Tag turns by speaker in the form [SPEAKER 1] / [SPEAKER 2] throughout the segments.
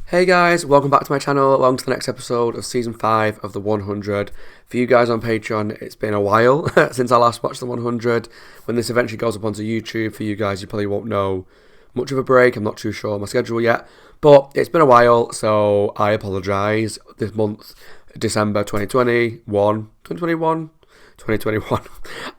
[SPEAKER 1] Hey guys, welcome back to my channel, along to the next episode of Season 5 of The 100. For you guys on Patreon, it's been a while since I last watched The 100. When this eventually goes up onto YouTube, for you guys, you probably won't know much of a break. I'm not too sure on my schedule yet, but it's been a while, so I apologise. This month, December 2021, 2021,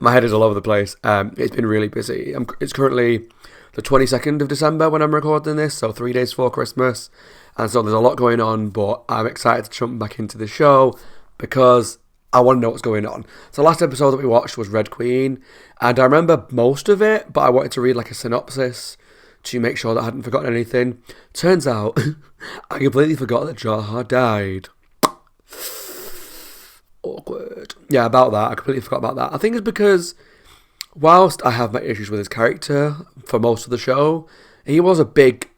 [SPEAKER 1] my head is all over the place. It's been really busy. It's currently the 22nd of December when I'm recording this, so 3 days before Christmas. And so there's a lot going on, but I'm excited to jump back into the show because I want to know what's going on. So the last episode that we watched was Red Queen, and I remember most of it, but I wanted to read like a synopsis to make sure that I hadn't forgotten anything. Turns out, I completely forgot that Jaha died. Awkward. Yeah, about that. I completely forgot about that. I think it's because whilst I have my issues with his character for most of the show, he was a big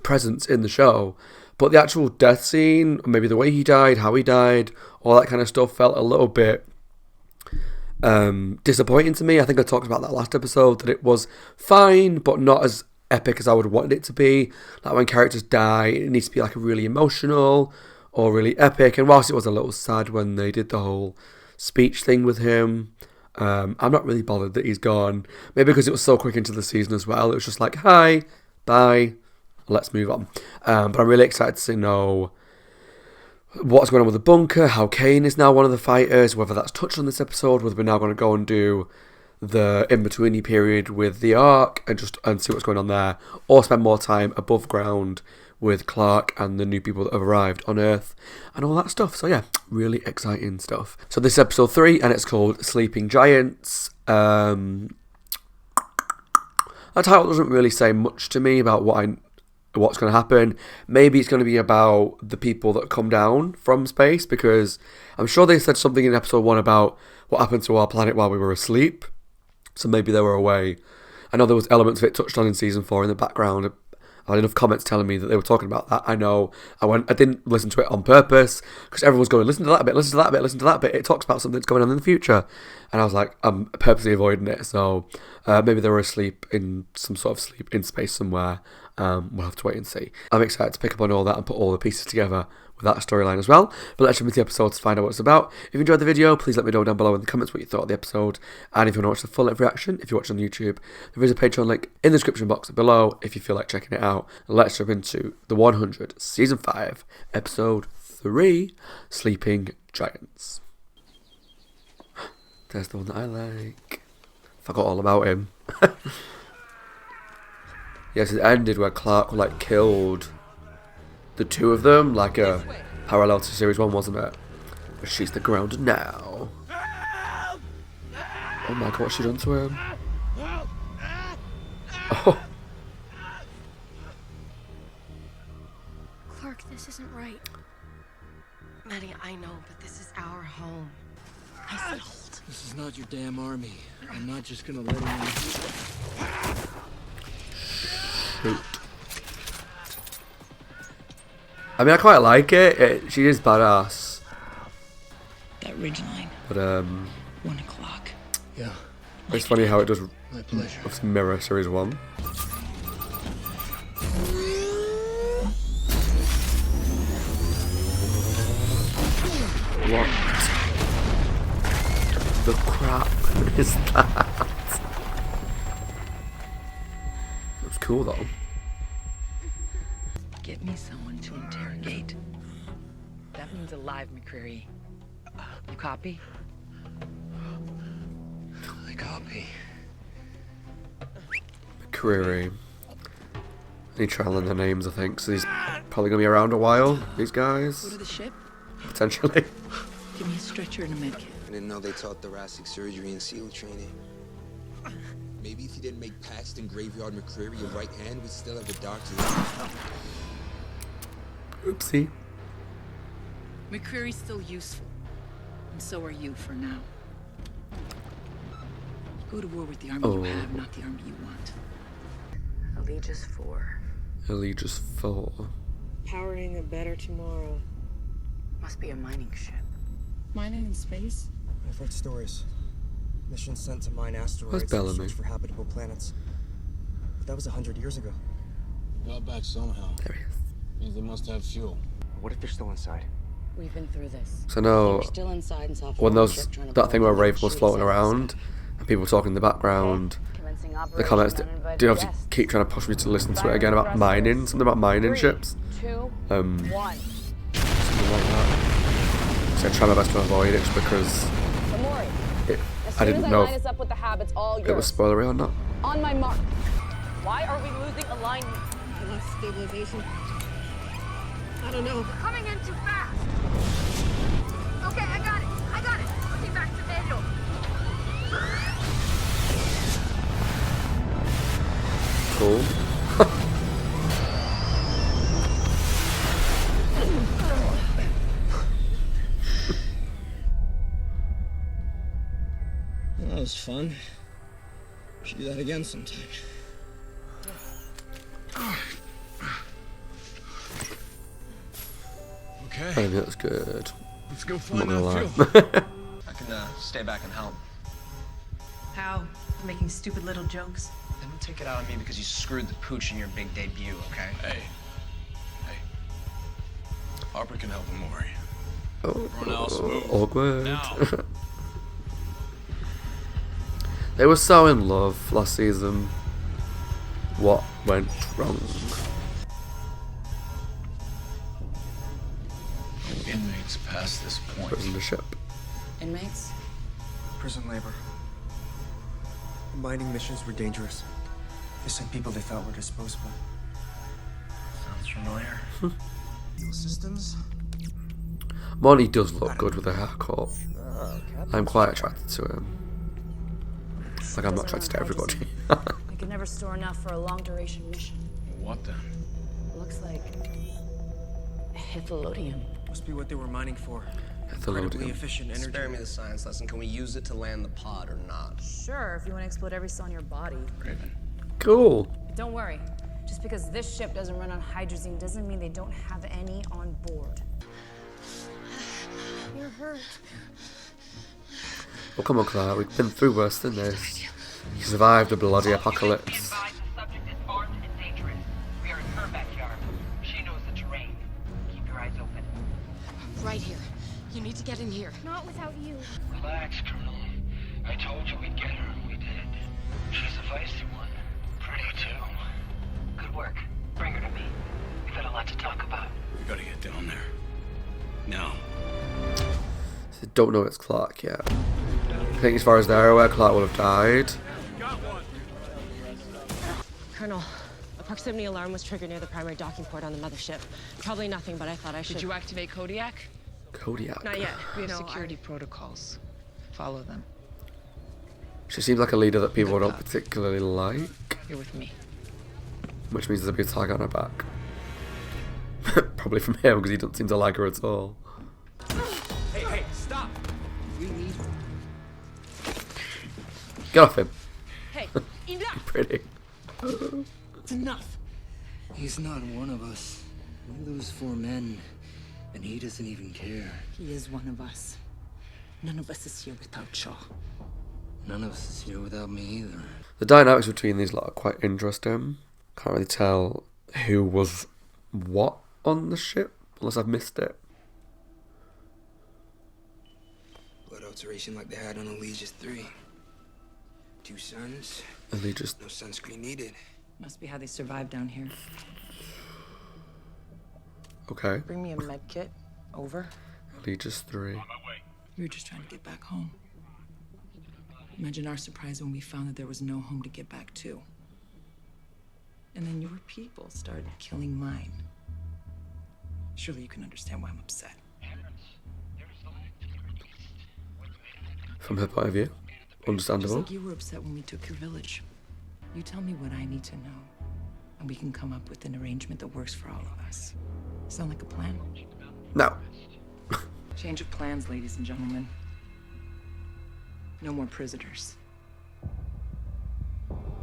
[SPEAKER 1] presence in the show. But the actual death scene, maybe the way he died, how he died, all that kind of stuff felt a little bit disappointing to me. I think I talked about that last episode, that it was fine, but not as epic as I would want it to be. Like when characters die, it needs to be like a really emotional or really epic. And whilst it was a little sad when they did the whole speech thing with him, I'm not really bothered that he's gone. Maybe because it was so quick into the season as well. It was just like, hi, bye. Let's move on. But I'm really excited to know what's going on with the bunker, how Kane is now one of the fighters, whether that's touched on this episode, whether we're now going to go and do the in-betweeny period with the Ark and see what's going on there, or spend more time above ground with Clark and the new people that have arrived on Earth and all that stuff. So yeah, really exciting stuff. So this is episode 3 and it's called Sleeping Giants. That title doesn't really say much to me about what's going to happen. Maybe it's going to be about the people that come down from space, because I'm sure they said something in episode 1 about what happened to our planet while we were asleep, so maybe they were away. I know there was elements of it touched on in season 4 in the background. I had enough comments telling me that they were talking about that. I know I didn't listen to it on purpose because everyone was going, listen to that bit, listen to that bit, listen to that bit. It talks about something that's going on in the future. And I was like, I'm purposely avoiding it. So maybe they were asleep in some sort of sleep in space somewhere. We'll have to wait and see. I'm excited to pick up on all that and put all the pieces together with that storyline as well. But let's jump into the episode to find out what it's about. If you enjoyed the video, please let me know down below in the comments what you thought of the episode. And if you want to watch the full live reaction, if you're watching on YouTube, there is a Patreon link in the description box below if you feel like checking it out. Let's jump into The 100, Season 5, Episode 3, Sleeping Giants. There's the one that I like. Forgot all about him. Yes, it ended where Clark like killed the two of them, like a parallel to series 1, wasn't it? But she's the ground now. Oh my god, what's she done to him? Oh.
[SPEAKER 2] Clark, this isn't right.
[SPEAKER 3] Maddie, I know, but this is our home. I said hold.
[SPEAKER 4] This is not your damn army. I'm not just gonna let him in.
[SPEAKER 1] Shoot. I mean, I quite like it. She is badass.
[SPEAKER 5] That ridge line.
[SPEAKER 1] But
[SPEAKER 5] 1 o'clock.
[SPEAKER 4] Yeah,
[SPEAKER 1] it's funny how it does
[SPEAKER 4] my pleasure.
[SPEAKER 1] mirror series 1. What the crap is that? Looks cool though.
[SPEAKER 5] Get me someone to interrogate. That means alive, McCreary. You copy?
[SPEAKER 4] I copy.
[SPEAKER 1] McCreary. I need to try and learn their names, I think. So he's probably going to be around a while, these
[SPEAKER 5] Go
[SPEAKER 1] guys.
[SPEAKER 5] to the ship.
[SPEAKER 1] Potentially.
[SPEAKER 5] Give me a stretcher and a medkit.
[SPEAKER 6] I didn't know they taught thoracic surgery and SEAL training. Maybe if you didn't make Paxton Graveyard McCreary your right hand, we'd still have a doctor.
[SPEAKER 1] Oopsie.
[SPEAKER 5] McCreary's still useful. And so are you for now. Go to war with the army you have, not the army you want. Allegius 4.
[SPEAKER 1] Allegius 4.
[SPEAKER 3] Powering a better tomorrow.
[SPEAKER 5] Must be a mining ship.
[SPEAKER 7] Mining in space?
[SPEAKER 8] I've heard stories. Missions sent to mine asteroids and
[SPEAKER 1] Bellamy?
[SPEAKER 8] search for habitable planets. But that was 100 years ago.
[SPEAKER 4] Got back somehow.
[SPEAKER 1] There he is.
[SPEAKER 4] Means they must have fuel.
[SPEAKER 8] What if they're still inside?
[SPEAKER 7] We've been through this.
[SPEAKER 1] So no,
[SPEAKER 7] We're still inside and saw
[SPEAKER 1] when
[SPEAKER 7] Fulton
[SPEAKER 1] those
[SPEAKER 7] ship trying to
[SPEAKER 1] that
[SPEAKER 7] blow
[SPEAKER 1] thing where
[SPEAKER 7] up.
[SPEAKER 1] Raven was
[SPEAKER 7] Shoot
[SPEAKER 1] floating
[SPEAKER 7] sails.
[SPEAKER 1] around and people talking in the background, the comments do you obviously keep trying to push me to listen to it again about mining, something about mining ships.
[SPEAKER 5] 2, 1.
[SPEAKER 1] Something like that. So I try my best to avoid it just because
[SPEAKER 5] Amori,
[SPEAKER 1] I didn't know if
[SPEAKER 5] up with the habits, all
[SPEAKER 1] it was spoilery or not.
[SPEAKER 5] On my mark. Why are we losing alignment?
[SPEAKER 8] I lost stabilization. I don't know.
[SPEAKER 2] Coming in too fast. Okay, I got it. Looking back to manual.
[SPEAKER 1] Cool.
[SPEAKER 8] That was fun. We should do that again sometime.
[SPEAKER 1] I
[SPEAKER 4] Okay,
[SPEAKER 1] think that's good.
[SPEAKER 4] let's go
[SPEAKER 1] I'm
[SPEAKER 4] find
[SPEAKER 1] not
[SPEAKER 4] that
[SPEAKER 1] gonna
[SPEAKER 4] fuel.
[SPEAKER 1] lie.
[SPEAKER 9] I can stay back and help.
[SPEAKER 3] How? Making stupid little jokes?
[SPEAKER 9] And don't take it out on me because you screwed the pooch in your big debut, okay?
[SPEAKER 4] Hey. Harper can help Amori.
[SPEAKER 1] Oh,
[SPEAKER 4] Everyone else move.
[SPEAKER 1] awkward.
[SPEAKER 4] Now.
[SPEAKER 1] They were so in love last season. What went wrong?
[SPEAKER 4] Inmates past this point.
[SPEAKER 1] Prisoner ship.
[SPEAKER 7] Inmates?
[SPEAKER 8] Prison labor. The mining missions were dangerous. They sent people they thought were disposable.
[SPEAKER 9] Sounds familiar.
[SPEAKER 8] Fuel systems?
[SPEAKER 1] Molly does look good with a haircut. I'm quite attracted to him. Like I'm not attracted to everybody.
[SPEAKER 7] We could never store enough for a long duration mission.
[SPEAKER 4] What then?
[SPEAKER 7] Looks like Hithalodium.
[SPEAKER 8] Must be what they were mining for. Incredibly
[SPEAKER 1] Hithalodium.
[SPEAKER 8] efficient energy.
[SPEAKER 9] Spare me the science lesson. Can we use it to land the pod or not?
[SPEAKER 7] Sure, if you want to explode every cell in your body.
[SPEAKER 4] Raven.
[SPEAKER 1] Cool.
[SPEAKER 7] Don't worry. Just because this ship doesn't run on hydrazine doesn't mean they don't have any on board.
[SPEAKER 3] You're hurt.
[SPEAKER 1] Oh come on, Clark. We've been through worse than this. You survived a bloody apocalypse.
[SPEAKER 10] The subject is armed and dangerous. We are in her backyard. She knows the terrain. Keep your eyes open.
[SPEAKER 3] Right here. You need to get in here.
[SPEAKER 2] Not without you.
[SPEAKER 10] Relax, Colonel. I told you we'd get her, and we did. She's a feisty one. Pretty, too. Good work. Bring her to me. We've got a lot to talk about.
[SPEAKER 4] We gotta get down there. Now.
[SPEAKER 1] So don't know it's Clark yet. I think as far as they're aware, Clark will have died.
[SPEAKER 3] Colonel, a proximity alarm was triggered near the primary docking port on the mothership. Probably nothing, but I thought I should.
[SPEAKER 5] Did you activate Kodiak?
[SPEAKER 1] Kodiak.
[SPEAKER 3] Not yet.
[SPEAKER 5] We have
[SPEAKER 3] No,
[SPEAKER 5] security protocols. Follow them.
[SPEAKER 1] She seems like a leader that people don't particularly like,
[SPEAKER 5] You're with me.
[SPEAKER 1] which means there's a big tag on her back. Probably from him because he doesn't seem to like her at all.
[SPEAKER 8] Hey, stop!
[SPEAKER 1] Get off him.
[SPEAKER 3] Hey, enough!
[SPEAKER 1] Pretty.
[SPEAKER 8] It's enough! He's not one of us. We lose 4 men, and he doesn't even care.
[SPEAKER 7] He is one of us. None of us is here without Shaw.
[SPEAKER 8] None of us is here without me either.
[SPEAKER 1] The dynamics between these lot are quite interesting. Can't really tell who was what on the ship, unless I've missed it.
[SPEAKER 6] Blood alteration like they had on Allegius 3. 2 suns,
[SPEAKER 1] And they just
[SPEAKER 6] no sunscreen needed.
[SPEAKER 5] Must be how they survive down here.
[SPEAKER 1] okay.
[SPEAKER 5] Bring me a med kit. Over.
[SPEAKER 1] Allegius 3.
[SPEAKER 7] We were just trying to get back home. Imagine our surprise when we found that there was no home to get back to. And then your people started killing mine. Surely you can understand why I'm upset.
[SPEAKER 1] From her point of view.
[SPEAKER 7] Just
[SPEAKER 1] Understandable.
[SPEAKER 7] like you were upset when we took your village. You tell me what I need to know, and we can come up with an arrangement that works for all of us. Sound like a plan?
[SPEAKER 1] No.
[SPEAKER 5] Change of plans, ladies and gentlemen. No more prisoners.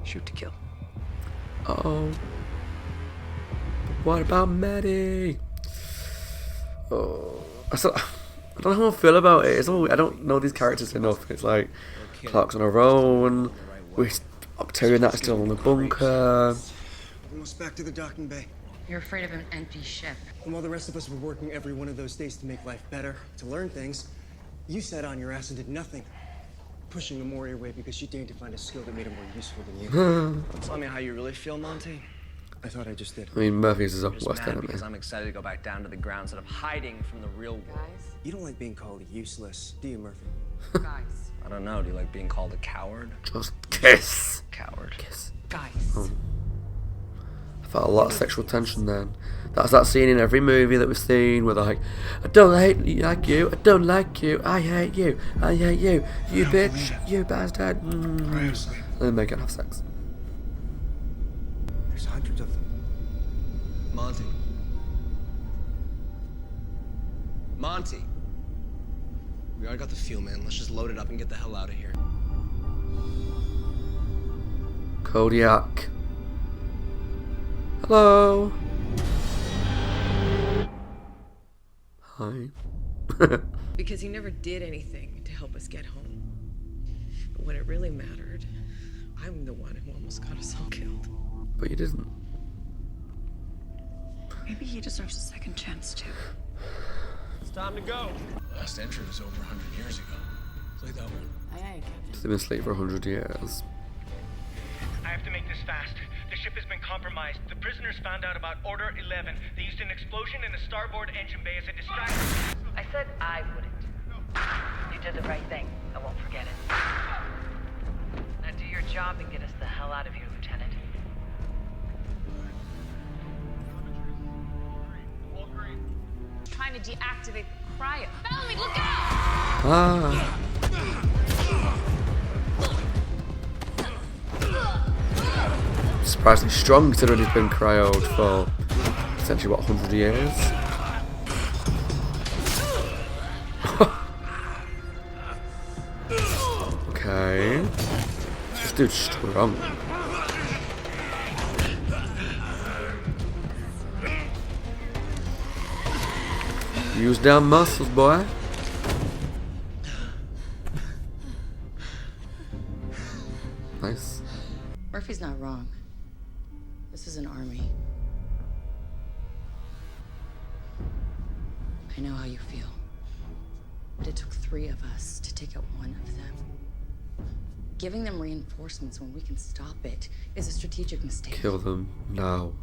[SPEAKER 5] Shoot to kill.
[SPEAKER 1] Oh. What about Maddie? Oh. I don't know how I feel about it. It's all, I don't know these characters enough. It's like Clark's on her own. Octavia and that are still in the bunker.
[SPEAKER 8] Almost back to the docking bay.
[SPEAKER 3] You're afraid of an empty ship.
[SPEAKER 11] And while the rest of us were working every one of those days to make life better, to learn things, you sat on your ass and did nothing. Pushing Amori away because she deigned to find a skill that made him more useful than you.
[SPEAKER 9] Tell me how you really feel, Monty.
[SPEAKER 11] I thought I just did.
[SPEAKER 1] I mean, Murphy's his
[SPEAKER 9] I'm just
[SPEAKER 1] worst
[SPEAKER 9] mad
[SPEAKER 1] enemy.
[SPEAKER 9] because I'm excited to go back down to the ground instead of hiding from the real world.
[SPEAKER 3] Guys?
[SPEAKER 11] You don't like being called useless, do you, Murphy?
[SPEAKER 3] Guys.
[SPEAKER 9] I don't know. Do you like being called a coward?
[SPEAKER 1] Just kiss.
[SPEAKER 9] Coward.
[SPEAKER 1] Kiss.
[SPEAKER 3] Guys.
[SPEAKER 1] Oh. I felt a lot of sexual tension then. That's that scene in every movie that we've seen where they're like, I don't like you, I don't like you, I hate you, you bitch, you bastard. And then they can have sex.
[SPEAKER 11] There's hundreds of them.
[SPEAKER 9] Monty. Monty. We already got the fuel, man. Let's just load it up and get the hell out of here.
[SPEAKER 1] Kodiak. Hello. Hi.
[SPEAKER 7] Because he never did anything to help us get home. But when it really mattered, I'm the one who almost got us all killed.
[SPEAKER 1] But you didn't.
[SPEAKER 3] Maybe he deserves a second chance, too.
[SPEAKER 9] It's time to go.
[SPEAKER 4] Last entry was over 100 years ago. Play that one.
[SPEAKER 3] Aye, aye, Captain.
[SPEAKER 1] They've been asleep for 100 years.
[SPEAKER 10] I have to make this fast. The ship has been compromised. The prisoners found out about Order 11. They used an explosion in the starboard engine bay as a distraction.
[SPEAKER 5] I said I wouldn't. You did the right thing. I won't forget it. Now do your job and get us the hell out of here, Lieutenant.
[SPEAKER 2] Trying to deactivate the cryo. Bellamy, look out!
[SPEAKER 1] Ah. Surprisingly strong considering he's been cryoed for essentially what, 100 years? Okay. This dude's strong. Use down muscles, boy. Nice.
[SPEAKER 3] Murphy's not wrong. This is an army. I know how you feel. But it took 3 of us to take out 1 of them. Giving them reinforcements when we can stop it is a strategic mistake.
[SPEAKER 1] Kill them now.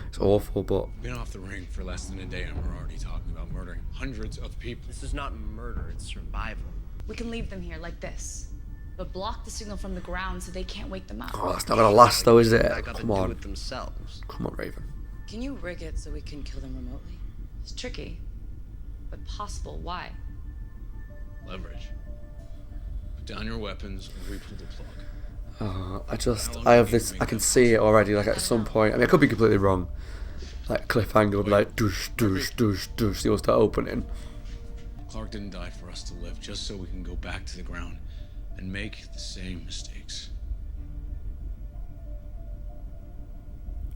[SPEAKER 1] It's awful, but
[SPEAKER 4] Been off the ring for less than a day and we're already talking about murdering hundreds of people.
[SPEAKER 9] This is not murder, it's survival.
[SPEAKER 2] We can leave them here like this, but block the signal from the ground so they can't wake them up.
[SPEAKER 1] oh, that's not gonna last though, is it?
[SPEAKER 9] They got to
[SPEAKER 1] Come
[SPEAKER 9] do
[SPEAKER 1] on.
[SPEAKER 9] it themselves.
[SPEAKER 1] Come on, Raven.
[SPEAKER 3] Can you rig it so we can kill them remotely?
[SPEAKER 2] It's tricky, but possible. Why?
[SPEAKER 4] Leverage. Put down your weapons and re-pull the plug.
[SPEAKER 1] I have this, I can see it already, like at some point, I mean I could be completely wrong, like cliffhanger would be like doosh, doosh, doosh, doosh, you'll start opening.
[SPEAKER 4] Clark didn't die for us to live, just so we can go back to the ground and make the same mistakes.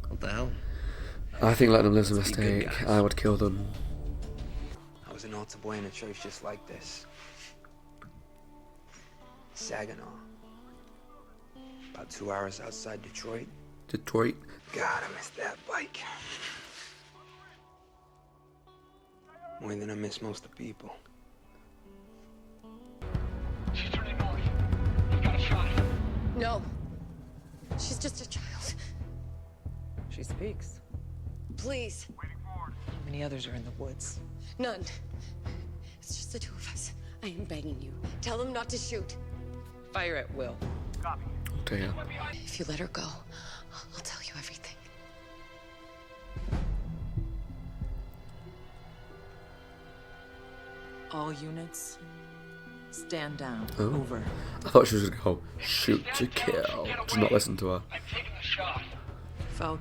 [SPEAKER 9] What the hell?
[SPEAKER 1] I think letting them live's a
[SPEAKER 9] Let's be good
[SPEAKER 1] mistake,
[SPEAKER 9] guys.
[SPEAKER 1] I would kill them.
[SPEAKER 6] I was an altar boy in a church just like this. Saginaw. About 2 hours outside Detroit.
[SPEAKER 1] Detroit.
[SPEAKER 6] God, I miss that bike. More than I miss most of the people.
[SPEAKER 10] She's turning north. You've got a shot.
[SPEAKER 3] No. She's just a child.
[SPEAKER 7] She speaks.
[SPEAKER 3] Please.
[SPEAKER 7] How many others are in the woods?
[SPEAKER 3] None. It's just the 2 of us. I am begging you. Tell them not to shoot.
[SPEAKER 7] Fire at will.
[SPEAKER 1] Oh dear.
[SPEAKER 3] If you let her go, I'll tell you everything.
[SPEAKER 7] All units, stand down.
[SPEAKER 1] Oh.
[SPEAKER 7] Over.
[SPEAKER 1] I thought she was gonna go shoot to kill. Just not listen to her.
[SPEAKER 10] I'm taking the shot.
[SPEAKER 7] Falk,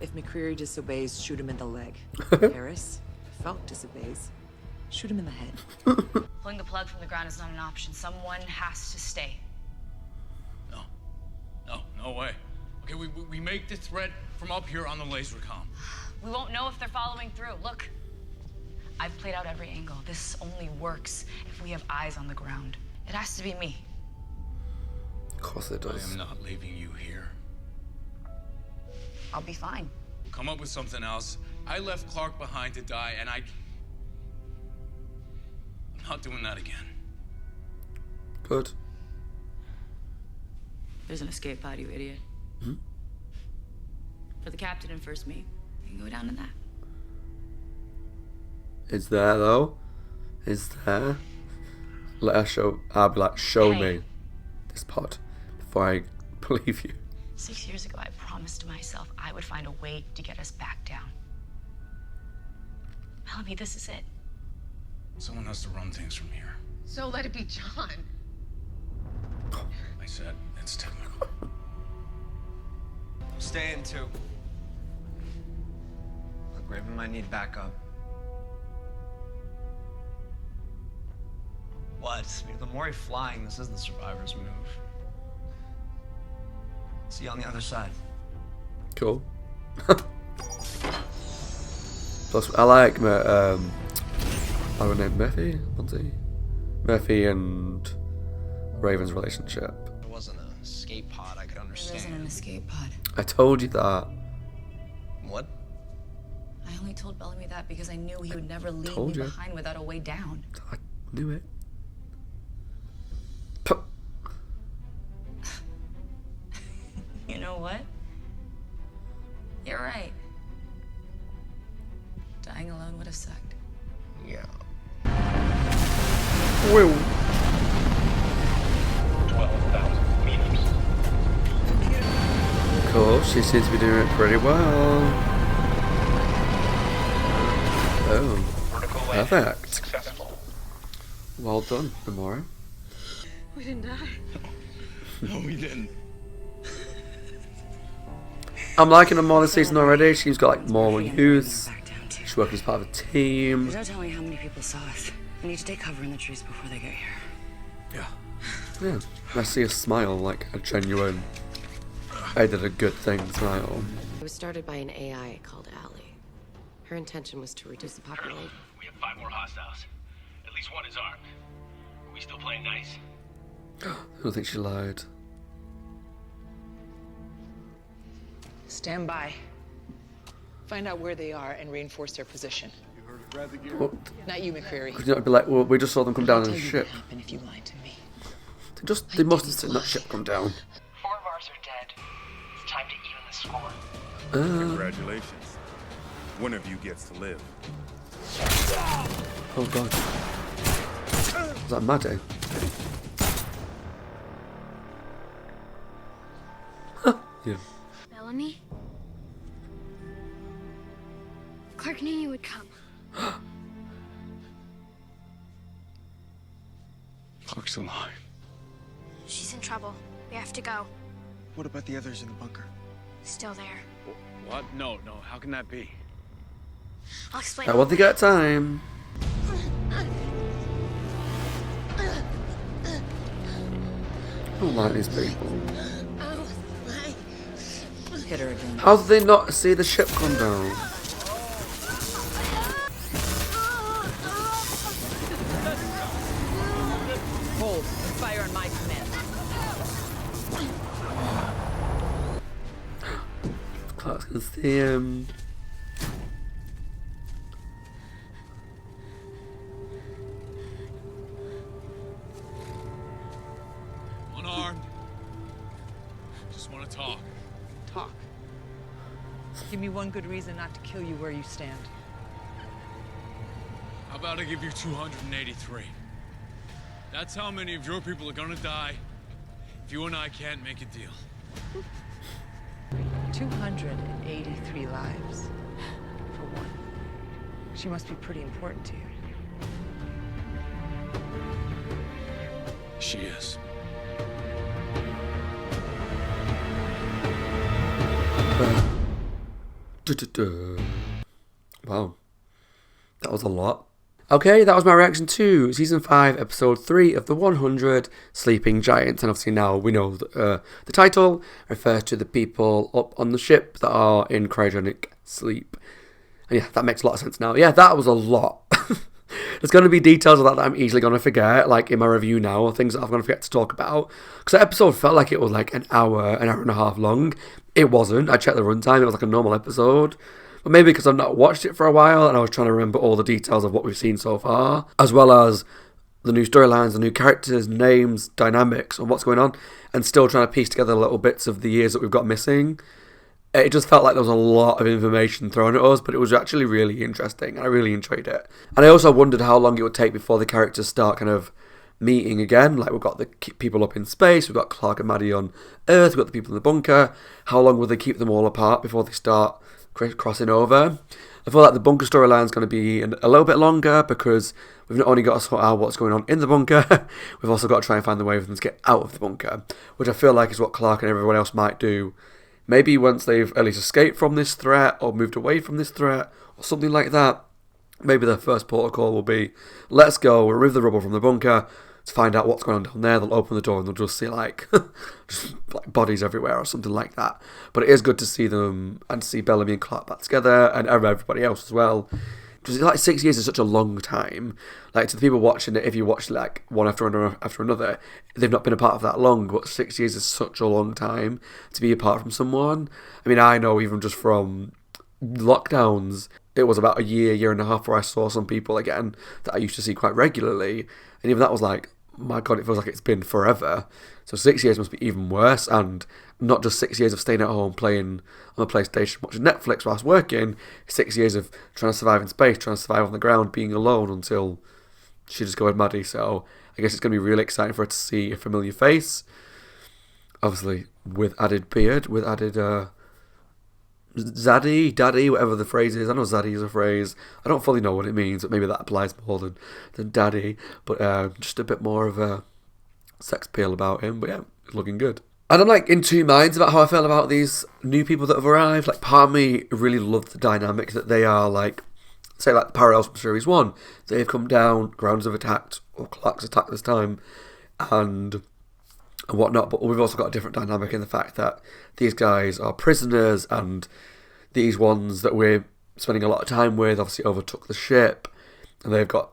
[SPEAKER 7] if McCreary disobeys, shoot him in the leg. Harris, if Falk disobeys, shoot him in the head.
[SPEAKER 2] Pulling the plug from the ground is not an option. Someone has to stay.
[SPEAKER 4] No way. Okay, we make the threat from up here on the laser comm.
[SPEAKER 2] We won't know if they're following through. Look, I've played out every angle. This only works if we have eyes on the ground. It has to be me.
[SPEAKER 1] Of course it
[SPEAKER 4] I
[SPEAKER 1] does.
[SPEAKER 4] am not leaving you here.
[SPEAKER 2] I'll be fine.
[SPEAKER 4] come up with something else. I left Clark behind to die, and I'm not doing that again.
[SPEAKER 1] Good.
[SPEAKER 2] There's an escape pod, you idiot.
[SPEAKER 1] Hmm?
[SPEAKER 2] For the captain and first mate. You can go down in that.
[SPEAKER 1] Is there though? Is there? Let her show. I'll be like, show me this pod before I believe you.
[SPEAKER 2] 6 years ago, I promised myself I would find a way to get us back down. Bellamy, this is it.
[SPEAKER 4] Someone has to run things from here.
[SPEAKER 5] So let it be John.
[SPEAKER 4] I said it's Tillman.
[SPEAKER 9] I'm staying too. Look, Raven might need backup. What? The Mori flying, this is the survivor's move. See you on the other side.
[SPEAKER 1] Cool. Plus, I like I would name Murphy, Monty, Murphy and Raven's relationship.
[SPEAKER 9] There wasn't an escape pod I could understand.
[SPEAKER 3] There isn't an escape pod.
[SPEAKER 1] I told you that.
[SPEAKER 9] What?
[SPEAKER 3] I only told Bellamy that because I knew he would never leave me
[SPEAKER 1] Told you.
[SPEAKER 3] behind without a way down.
[SPEAKER 1] I knew it.
[SPEAKER 3] You know what? You're right. Dying alone would have sucked.
[SPEAKER 9] Yeah.
[SPEAKER 1] Well.
[SPEAKER 10] 12,000 meters.
[SPEAKER 1] Cool, she seems to be doing it pretty well. Oh, perfect.
[SPEAKER 10] Successful.
[SPEAKER 1] Well done, Amora.
[SPEAKER 5] We didn't die.
[SPEAKER 4] No, we didn't.
[SPEAKER 1] I'm liking her more this season already. She's got like more use. She's working as part of a team.
[SPEAKER 3] There's no telling how many people saw us. We need to take cover in the trees before they get here.
[SPEAKER 1] Yeah, I see a smile, like a genuine, I did a good thing smile.
[SPEAKER 12] It was started by an AI called Allie. Her intention was to reduce the population.
[SPEAKER 10] We have 5 more hostiles. At least one is armed. Are we still playing nice?
[SPEAKER 1] I don't think she lied.
[SPEAKER 7] Stand by. Find out where they are and reinforce their position.
[SPEAKER 1] What?
[SPEAKER 7] Not you, McCreary.
[SPEAKER 1] Could you not be like, well, we just saw them come down in a ship.
[SPEAKER 7] Happen if you lied to me.
[SPEAKER 1] They must have seen that ship come down.
[SPEAKER 5] 4 of ours are dead. It's time to even the score.
[SPEAKER 13] Congratulations. One of you gets to live.
[SPEAKER 1] Oh god. Is that Maddie? Yeah.
[SPEAKER 14] Bellamy? Clark knew you would come.
[SPEAKER 4] Clark's alive.
[SPEAKER 14] She's in trouble. We have to go.
[SPEAKER 11] What about the others in the bunker?
[SPEAKER 14] Still there.
[SPEAKER 4] What? No. How can that be?
[SPEAKER 14] I'll explain.
[SPEAKER 1] I want to get time. I don't like these people.
[SPEAKER 3] Hit her again.
[SPEAKER 1] How did they not see the ship come down?
[SPEAKER 7] Hold. Fire on my command.
[SPEAKER 1] Clark's gonna see him.
[SPEAKER 4] Unarmed. Just want to talk.
[SPEAKER 7] Talk. Give me one good reason not to kill you where you stand.
[SPEAKER 4] How about I give you 283? That's how many of your people are gonna die if you and I can't make a deal.
[SPEAKER 7] 283 lives. For one. She must be pretty important to you.
[SPEAKER 4] She is.
[SPEAKER 1] Wow. That was a lot. Okay, that was my reaction to Season 5, Episode 3 of The 100 Sleeping Giants. And obviously now we know that, the title refers to the people up on the ship that are in cryogenic sleep. And yeah, that makes a lot of sense now. Yeah, that was a lot. There's going to be details of that I'm easily going to forget, like in my review now, or things that I'm going to forget to talk about. Because that episode felt like it was like an hour and a half long. It wasn't. I checked the runtime, it was like a normal episode. But maybe because I've not watched it for a while and I was trying to remember all the details of what we've seen so far, as well as the new storylines, the new characters, names, dynamics, and what's going on, and still trying to piece together little bits of the years that we've got missing. It just felt like there was a lot of information thrown at us, but it was actually really interesting, and I really enjoyed it. And I also wondered how long it would take before the characters start kind of meeting again. Like, we've got the people up in space, we've got Clark and Maddie on Earth, we've got the people in the bunker. How long will they keep them all apart before they start crossing over? I feel like the bunker storyline is going to be a little bit longer because we've not only got to sort out what's going on in the bunker, we've also got to try and find the way for them to get out of the bunker, which I feel like is what Clark and everyone else might do. Maybe once they've at least escaped from this threat or moved away from this threat or something like that, maybe their first protocol will be, let's go, we'll remove the rubble from the bunker to find out what's going on down there. They'll open the door and they'll just see like bodies everywhere or something like that. But it is good to see them and see Bellamy and Clark back together and everybody else as well. Because like 6 years is such a long time. Like, to the people watching it, if you watch like one after another, they've not been apart for that long. But 6 years is such a long time to be apart from someone. I mean, I know even just from lockdowns, it was about a year and a half where I saw some people again that I used to see quite regularly. And even that was like, my God, it feels like it's been forever. So 6 years must be even worse. And not just 6 years of staying at home playing on the PlayStation, watching Netflix whilst working. 6 years of trying to survive in space, trying to survive on the ground, being alone until she just discovered Maddie. So I guess it's going to be really exciting for her to see a familiar face. Obviously, with added beard, with added zaddy, daddy, whatever the phrase is. I know zaddy is a phrase. I don't fully know what it means, but maybe that applies more than daddy. But just a bit more of a sex appeal about him. But yeah, it's looking good. And I'm like in two minds about how I feel about these new people that have arrived. Like, part of me really loved the dynamic that they are like, say like the parallels from Series 1. They've come down, Grounds have attacked, or Clark's attacked this time, and whatnot, but we've also got a different dynamic in the fact that these guys are prisoners, and these ones that we're spending a lot of time with obviously overtook the ship, and they've got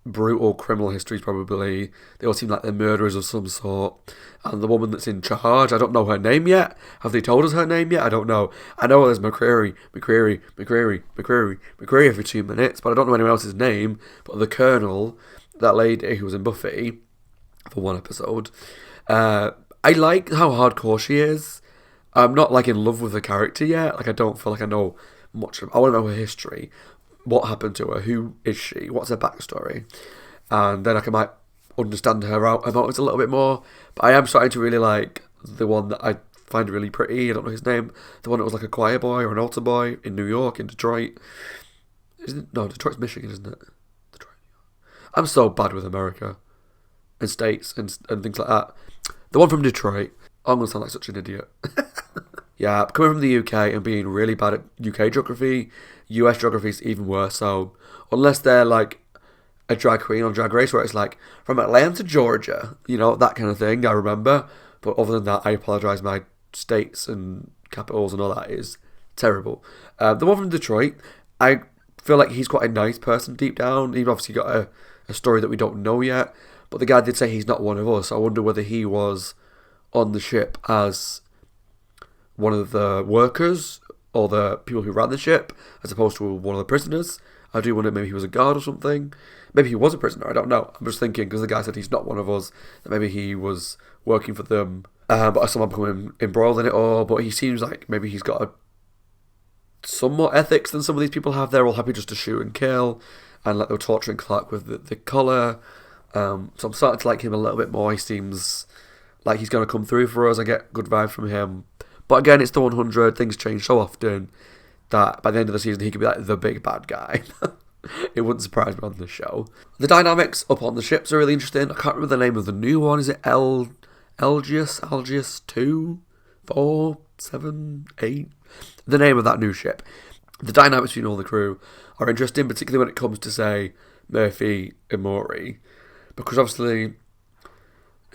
[SPEAKER 1] brutal criminal histories probably. They all seem like they're murderers of some sort, and the woman that's in charge, I don't know her name yet. Have they told us her name yet? I don't know. I know there's McCreary every 2 minutes, but I don't know anyone else's name. But the Colonel, that lady who was in Buffy for one episode, I like how hardcore she is. I'm not like in love with the character yet. Like, I don't feel like I know much of. I want to know her history. What happened to her? Who is she? What's her backstory? And then I might understand her motives a little bit more. But I am starting to really like the one that I find really pretty. I don't know his name. The one that was like a choir boy or an altar boy in New York, in Detroit. No, Detroit's Michigan, isn't it? Detroit. I'm so bad with America and states and things like that. The one from Detroit. I'm going to sound like such an idiot. Yeah, coming from the UK and being really bad at UK geography, US geography is even worse. So unless they're like a drag queen on Drag Race where it's like from Atlanta to Georgia, you know, that kind of thing, I remember. But other than that, I apologise. My states and capitals and all that is terrible. The one from Detroit, I feel like he's quite a nice person deep down. He's obviously got a story that we don't know yet. But the guy did say he's not one of us. I wonder whether he was on the ship as one of the workers or the people who ran the ship as opposed to one of the prisoners. I do wonder, maybe he was a guard or something. Maybe he was a prisoner, I don't know. I'm just thinking, because the guy said he's not one of us, that maybe he was working for them. But I saw him becoming embroiled in it all. But he seems like maybe he's got some more ethics than some of these people have. They're all happy just to shoot and kill, and like they were torturing Clark with the collar. So I'm starting to like him a little bit more. He seems like he's going to come through for us. I get good vibes from him. But again, it's the 100. Things change so often that by the end of the season, he could be like the big bad guy. It wouldn't surprise me on the show. The dynamics up on the ships are really interesting. I can't remember the name of the new one. Is it Algius 2, 4, 7, 8? The name of that new ship. The dynamics between all the crew are interesting, particularly when it comes to, say, Murphy and Maury. Because obviously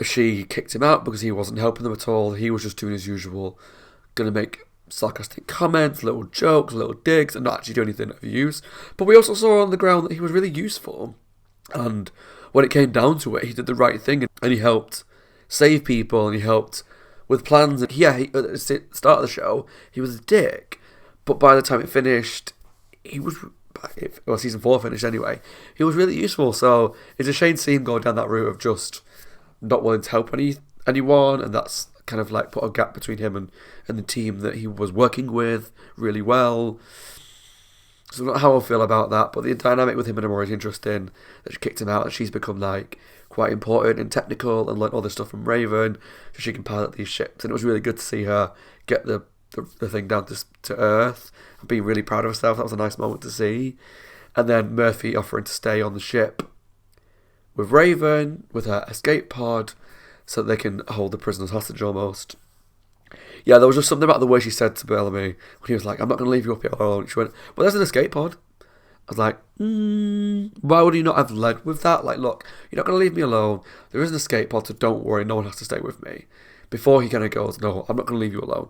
[SPEAKER 1] she kicked him out because he wasn't helping them at all. He was just doing his usual, going to make sarcastic comments, little jokes, little digs, and not actually do anything of use. But we also saw on the ground that he was really useful. And when it came down to it, he did the right thing, and he helped save people, and he helped with plans. And yeah, at the start of the show, he was a dick. But by the time it finished, he was... Well, season 4 finished anyway. He was really useful. So it's a shame to see him go down that route of just not wanting to help anyone. And that's kind of like put a gap between him and the team that he was working with really well. So not how I feel about that, but the dynamic with him and Amora is interesting. That she kicked him out, and she's become like quite important and technical and learned all this stuff from Raven, so she can pilot these ships. And it was really good to see her get the thing down to Earth and being really proud of herself. That was a nice moment to see. And then Murphy offering to stay on the ship with Raven with her escape pod, so that they can hold the prisoners hostage almost. Yeah, there was just something about the way she said to Bellamy when he was like, I'm not going to leave you up here alone. She went, well, there's an escape pod. I was like, why would you not have led with that? Like, look, you're not going to leave me alone. There is an escape pod, so don't worry, no one has to stay with me. Before he kind of goes, no, I'm not going to leave you alone.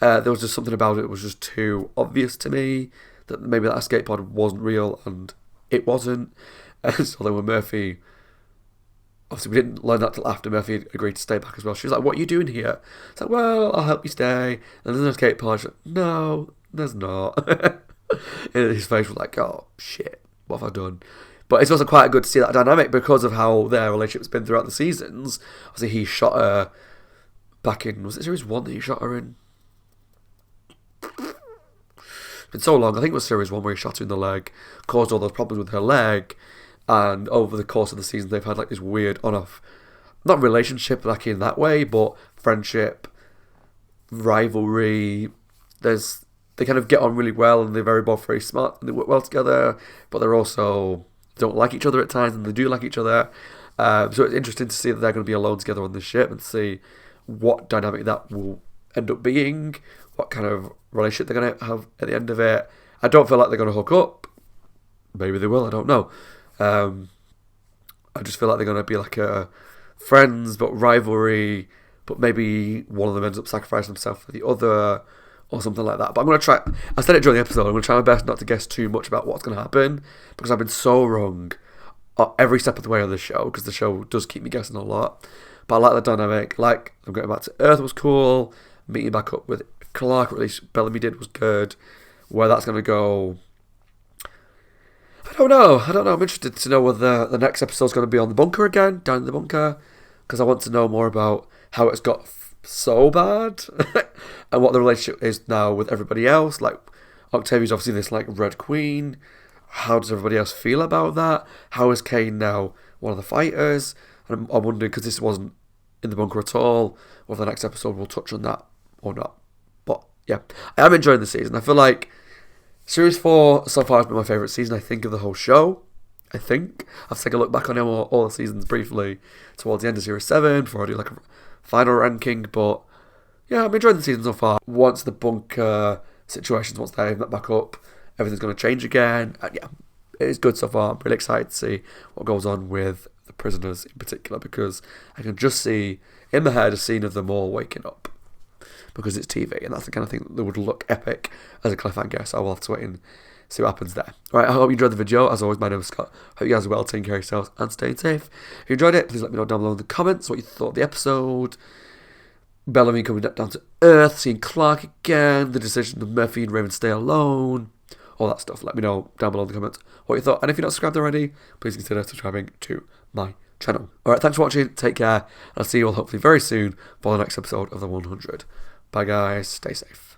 [SPEAKER 1] There was just something about it that was just too obvious to me that maybe that escape pod wasn't real, and it wasn't. And so then when Murphy... Obviously, we didn't learn that till after Murphy agreed to stay back as well. She was like, what are you doing here? It's like, well, I'll help you stay. And there's an escape pod. She's like, no, there's not. And his face was like, oh, shit, what have I done? But it's also quite good to see that dynamic because of how their relationship's been throughout the seasons. Obviously, he shot her back in... Was it Series 1 that he shot her in? It's been so long. I think it was Series 1 where he shot her in the leg, caused all those problems with her leg. And over the course of the season, they've had like this weird on-off, not relationship like in that way, but friendship, rivalry. They kind of get on really well, and they're both very smart, and they work well together. But they're also don't like each other at times, and they do like each other. So it's interesting to see that they're going to be alone together on the ship, and see what dynamic that will end up being, what kind of relationship they're going to have at the end of it. I don't feel like they're going to hook up. Maybe they will. I don't know. I just feel like they're going to be like a friends but rivalry, but maybe one of them ends up sacrificing himself for the other or something like that. But I'm going to try, I said it during the episode, I'm going to try my best not to guess too much about what's going to happen, because I've been so wrong every step of the way on this show, because the show does keep me guessing a lot. But I like the dynamic, like them going back to Earth was cool, meeting back up with Clark, or at least Bellamy did, was good. Where that's going to go, I don't know. I'm interested to know whether the next episode's going to be on the bunker again, down in the bunker, because I want to know more about how it's got so bad and what the relationship is now with everybody else. Like, Octavia's obviously this like Red Queen. How does everybody else feel about that? How is Kane now one of the fighters? And I'm wondering, because this wasn't in the bunker at all, whether the next episode will touch on that or not. But yeah, I am enjoying the season. I feel like Series 4 so far has been my favourite season, I think, of the whole show. I think. I'll take a look back on all the seasons briefly towards the end of Series 7 before I do like a final ranking. But yeah, I'm enjoying the season so far. Once the bunker situations, once they met back up, everything's going to change again. And yeah, it is good so far. I'm really excited to see what goes on with the prisoners in particular, because I can just see in my head a scene of them all waking up. Because it's TV, and that's the kind of thing that would look epic as a cliffhanger, so I will have to wait and see what happens there. Alright, I hope you enjoyed the video. As always, my name is Scott. Hope you guys are well, taking care of yourselves and staying safe. If you enjoyed it, please let me know down below in the comments what you thought of the episode. Bellamy coming down to Earth, seeing Clark again, the decision of Murphy and Raven stay alone, all that stuff. Let me know down below in the comments what you thought, and if you're not subscribed already, please consider subscribing to my channel. Alright, thanks for watching, take care, and I'll see you all hopefully very soon for the next episode of The 100. Bye guys, stay safe.